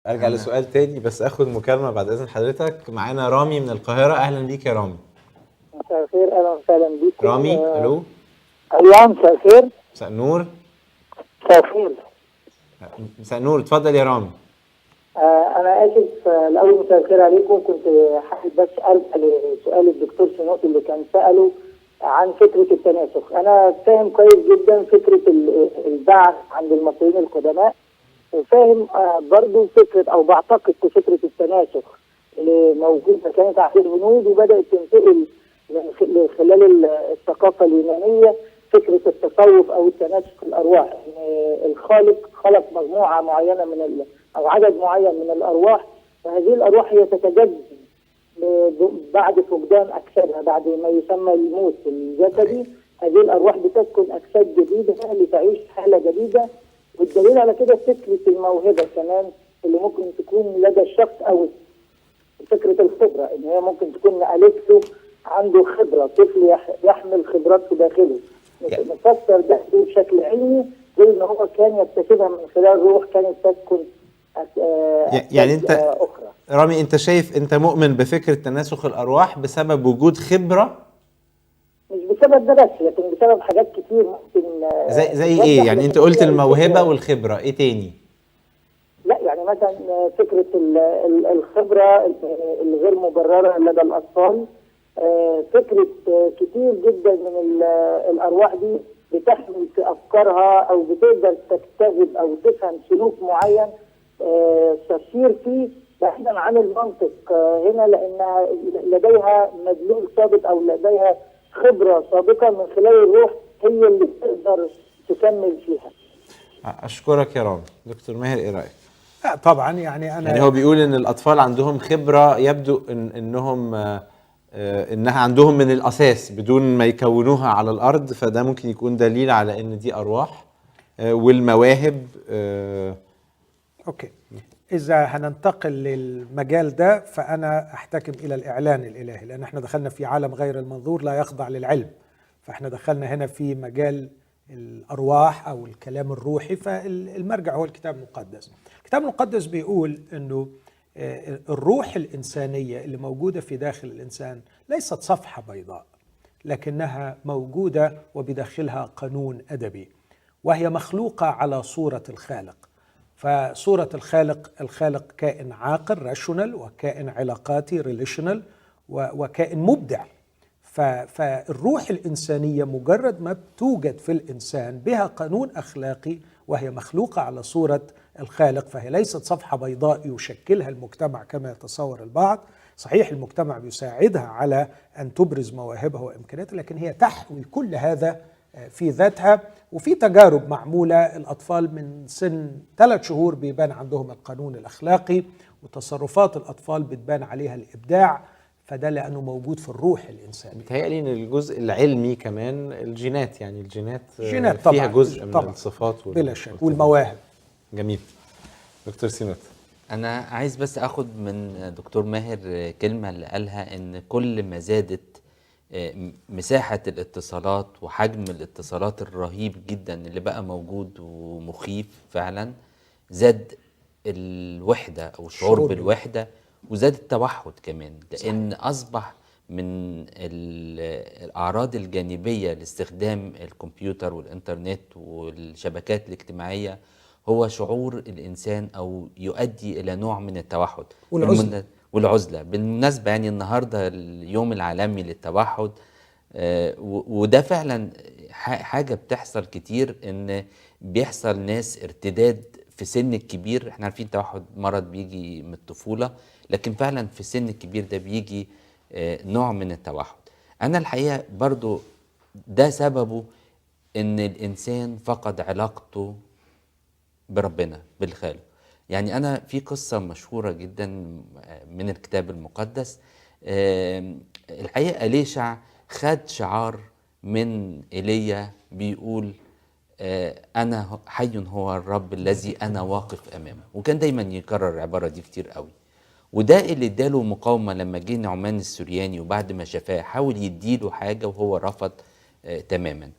ارجع لسؤال تاني بس اخد مكالمه بعد اذن حضرتك. معانا رامي من القاهره. اهلا بيك يا رامي. مساء الخير، اهلا وسهلا بيكم. رامي الو. ايوه، مساء الخير. مساء النور. مساء الخير. مساء النور، اتفضل يا رامي. انا اسف. الاول مساء الخير عليكم. كنت حابب بس ارجع لسؤال الدكتور سنوطي اللي كان ساله عن فكره التناسخ. انا فاهم كويس جدا فكره البعث عند المصريين القدماء، وفاهم برضو فكره او بعتقد في فكره التناسخ اللي موجوده كانت عند الهنود وبدات تنتقل من خلال الثقافه اليونانيه، فكره التصوف او التناسخ الارواح، ان الخالق خلق مجموعه معينه او عدد معين من الارواح، وهذه الارواح هي تتجدد بعد فقدان اجسادها، بعد ما يسمى الموت الجسدي. هذه الارواح بتسكن اجساد جديده لتعيش حاله جديده. والدليل على كده فكره الموهبه كمان اللي ممكن تكون لدى الشخص، او فكره الخبره ان هي ممكن تكون نقلت له، عنده خبره، طفل يحمل خبرات في داخله. نفسر ده بشكل علمي زي ان هو كان يكتسبها من خلال روح كانت تسكن يعني انت اخرى. رامي، انت شايف، انت مؤمن بفكره تناسخ الارواح بسبب وجود خبره؟ مش بسبب ده بس، لكن بسبب حاجات كتير ممكن. زي ايه يعني؟ انت قلت الموهبه والخبره، ايه تاني؟ لا يعني مثلا فكره الخبره الغير مبرره لدى الاطفال. فكره كتير جدا من الارواح دي بتحمل في افكارها او بتقدر تكتسب او تفهم سلوك معين تسير فيه بعيدا عن المنطق هنا، لانها لديها مدلول سابق او لديها خبره سابقه من خلال الروح هي اللي تقدر تكمل فيها. اشكرك يا رامي. دكتور ماهر، ايه رايك؟ طبعا يعني انا يعني هو بيقول ان الاطفال عندهم خبره، يبدو انها عندهم من الاساس بدون ما يكونوها على الارض، فده ممكن يكون دليل على ان دي ارواح. والمواهب اوكي، اذا هننتقل للمجال ده فانا احتكم الى الاعلان الالهي، لان احنا دخلنا في عالم غير المنظور لا يخضع للعلم، فاحنا دخلنا هنا في مجال الارواح او الكلام الروحي، فالمرجع هو الكتاب المقدس. الكتاب المقدس بيقول انه الروح الانسانيه اللي موجوده في داخل الانسان ليست صفحه بيضاء، لكنها موجوده وبداخلها قانون ادبي، وهي مخلوقه على صوره الخالق. فصورة الخالق كائن عاقل راشونال، وكائن علاقاتي ريليشنال، وكائن مبدع. فالروح الإنسانية مجرد ما بتوجد في الإنسان بها قانون أخلاقي، وهي مخلوقة على صورة الخالق، فهي ليست صفحة بيضاء يشكلها المجتمع كما يتصور البعض. صحيح المجتمع بيساعدها على أن تبرز مواهبها وإمكانياتها، لكن هي تحوي كل هذا في ذاتها. وفي تجارب معمولة، الأطفال من سن 3 شهور بيبان عندهم القانون الأخلاقي، وتصرفات الأطفال بتبان عليها الإبداع، فده لأنه موجود في الروح الإنسانية. بيتهيألي ان الجزء العلمي كمان الجينات، يعني الجينات الجينات فيها طبعاً جزء من طبعاً الصفات بلا شك، والمواهب. جميل. دكتور سينوت، انا عايز بس اخد من دكتور ماهر كلمة اللي قالها ان كل ما زادت مساحة الاتصالات وحجم الاتصالات الرهيب جدا اللي بقى موجود ومخيف فعلا، زاد الوحدة او الشعور بالوحدة، وزاد التوحد كمان، لان اصبح من الاعراض الجانبية لاستخدام الكمبيوتر والانترنت والشبكات الاجتماعية هو شعور الانسان او يؤدي الى نوع من التوحد والعزلة. بالمناسبة يعني النهاردة اليوم العالمي للتوحد، وده فعلا حاجة بتحصل كتير، ان بيحصل ناس ارتداد في سن الكبير. احنا عارفين التوحد مرض بيجي من الطفولة، لكن فعلا في السن الكبير ده بيجي نوع من التوحد. انا الحقيقة برضو ده سببه ان الانسان فقد علاقته بربنا بالخالق. يعني أنا في قصة مشهورة جدا من الكتاب المقدس، الحقيقة إليشع خد شعار من إيليا بيقول أنا حي هو الرب الذي أنا واقف أمامه، وكان دايما يكرر العبارة دي كتير قوي. وده اللي اداله مقاومة لما جه نعمان السورياني وبعد ما شافاه حاول يديله حاجة وهو رفض تماما.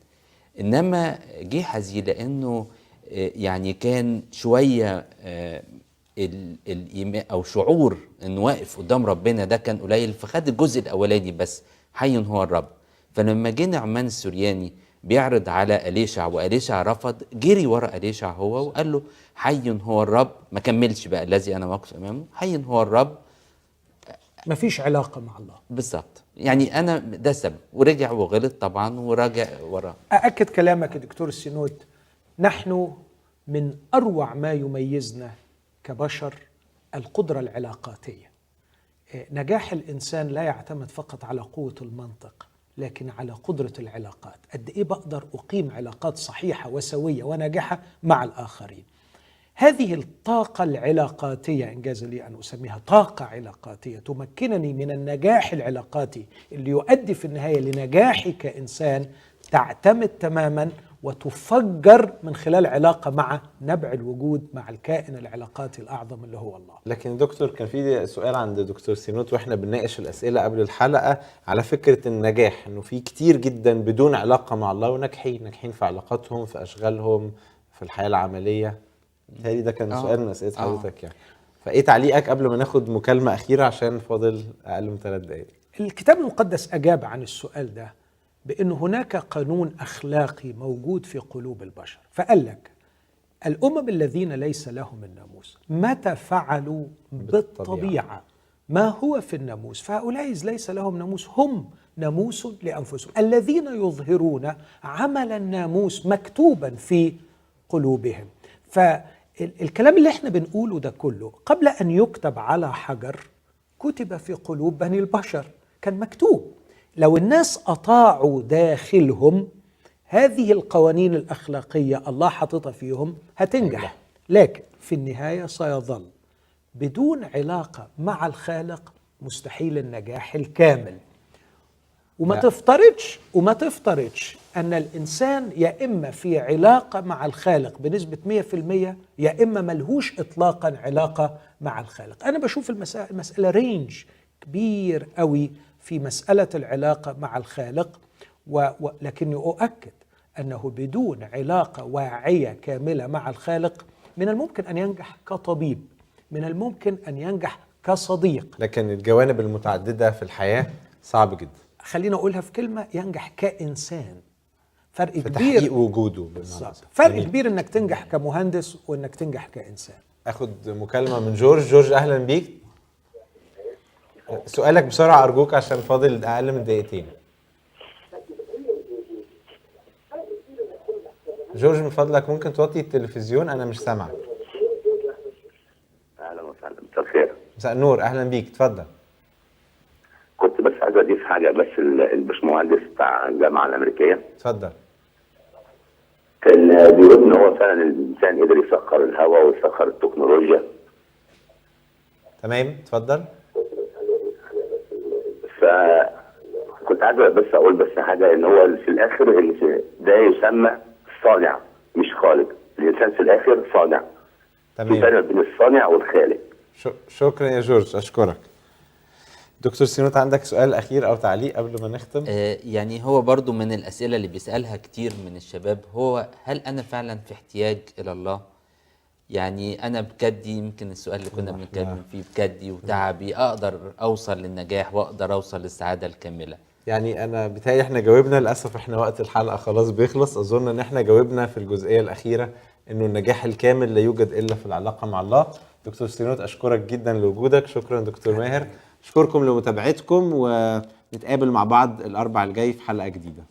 إنما جه حزي لأنه يعني كان شوية الايمان او شعور انه واقف قدام ربنا ده كان قليل، فخد الجزء الاولاني بس، حي هو الرب. فلما جه نعمان السورياني بيعرض على أليشع وأليشع رفض، جري ورا أليشع هو وقال له حي هو الرب، ما كملش بقى الذي انا واقف امامه، حي هو الرب. مفيش علاقة مع الله بالظبط، يعني انا ده سبب، ورجع وغلط طبعا وراجع وراه. أأكد كلامك يا دكتور السينود، نحن من أروع ما يميزنا كبشر القدرة العلاقاتية. نجاح الإنسان لا يعتمد فقط على قوة المنطق، لكن على قدرة العلاقات. قد إيه بقدر أقيم علاقات صحيحة وسوية وناجحة مع الآخرين. هذه الطاقة العلاقاتية، إنجاز لي أن أسميها طاقة علاقاتية، تمكنني من النجاح العلاقاتي اللي يؤدي في النهاية لنجاحي كإنسان، تعتمد تماما وتفجر من خلال علاقة مع نبع الوجود، مع الكائن العلاقاتي الأعظم اللي هو الله. لكن دكتور، كان في سؤال عند دكتور سينوت واحنا بنناقش الأسئلة قبل الحلقة على فكرة النجاح، انه في كتير جدا بدون علاقة مع الله وناجحين في علاقاتهم، في أشغالهم، في الحياة العملية. بالتالي ده كان سؤال من أسئلة حضرتك يعني. فايه تعليقك قبل ما ناخد مكالمة أخيرة عشان فاضل أقل من 3 دقايق؟ الكتاب المقدس أجاب عن السؤال ده بأن هناك قانون أخلاقي موجود في قلوب البشر، فقال لك الأمم الذين ليس لهم الناموس متى فعلوا بالطبيعة ما هو في الناموس، فهؤلاء ليس لهم ناموس، هم ناموس لأنفسهم، الذين يظهرون عمل الناموس مكتوبا في قلوبهم. فالكلام اللي احنا بنقوله ده كله قبل أن يكتب على حجر كتب في قلوب بني البشر، كان مكتوب. لو الناس أطاعوا داخلهم هذه القوانين الأخلاقية الله حاططها فيهم هتنجح، لكن في النهاية سيظل بدون علاقة مع الخالق مستحيل النجاح الكامل. وما تفترضش أن الإنسان يا إما في علاقة مع الخالق بنسبة 100% يا إما ملهوش إطلاقا علاقة مع الخالق. أنا بشوف المسألة رينج كبير قوي في مسألة العلاقة مع الخالق، لكني أؤكد أنه بدون علاقة واعية كاملة مع الخالق من الممكن أن ينجح كطبيب، من الممكن أن ينجح كصديق، لكن الجوانب المتعددة في الحياة صعب جدا. خلينا أقولها في كلمة، ينجح كإنسان. فرق في كبير، تحقيق وجوده بالظبط، فرق كبير إنك تنجح كمهندس وإنك تنجح كإنسان. أخد مكالمة من جورج. أهلا بيك. سؤالك بسرعة أرجوك عشان فاضل أقل من 2 دقيقتين. جورج من فضلك ممكن توطي التلفزيون، أنا مش سامعك. اهلا وسهلا، مساء الخير. مساء النور، أهلا بيك، اتفضل. كنت بس عايز اضيف حاجه، بس الباشمهندس بتاع الجامعه الامريكيه اتفضل. كان بيقول ان هو فعلا الانسان قدر يسخر الهواء ويسخر التكنولوجيا. تمام، اتفضل. فكنت عايز بس اقول بس حاجه، ان هو في الاخر ده يسمى صانع مش خالق. الانسان في الاخر صانع. تمام. في فرق بين الصانع والخالق. شكرا يا جورج، اشكرك. دكتور سينوت، عندك سؤال اخير او تعليق قبل ما نختم؟ يعني هو برضو من الاسئله اللي بيسالها كتير من الشباب، هو هل انا فعلا في احتياج الى الله؟ يعني انا بجدي، يمكن السؤال اللي كنا بنتكلم فيه، بجدي وتعبي اقدر اوصل للنجاح واقدر اوصل للسعاده الكامله؟ يعني انا بتهيألي احنا جاوبنا، للاسف احنا وقت الحلقه خلاص بيخلص. اظن ان احنا جاوبنا في الجزئيه الاخيره انه النجاح الكامل لا يوجد الا في العلاقه مع الله. دكتور سينوت، اشكرك جدا لوجودك. شكرا دكتور ماهر. اشكركم لمتابعتكم، ونتقابل مع بعض الاربع الجاي في حلقه جديده.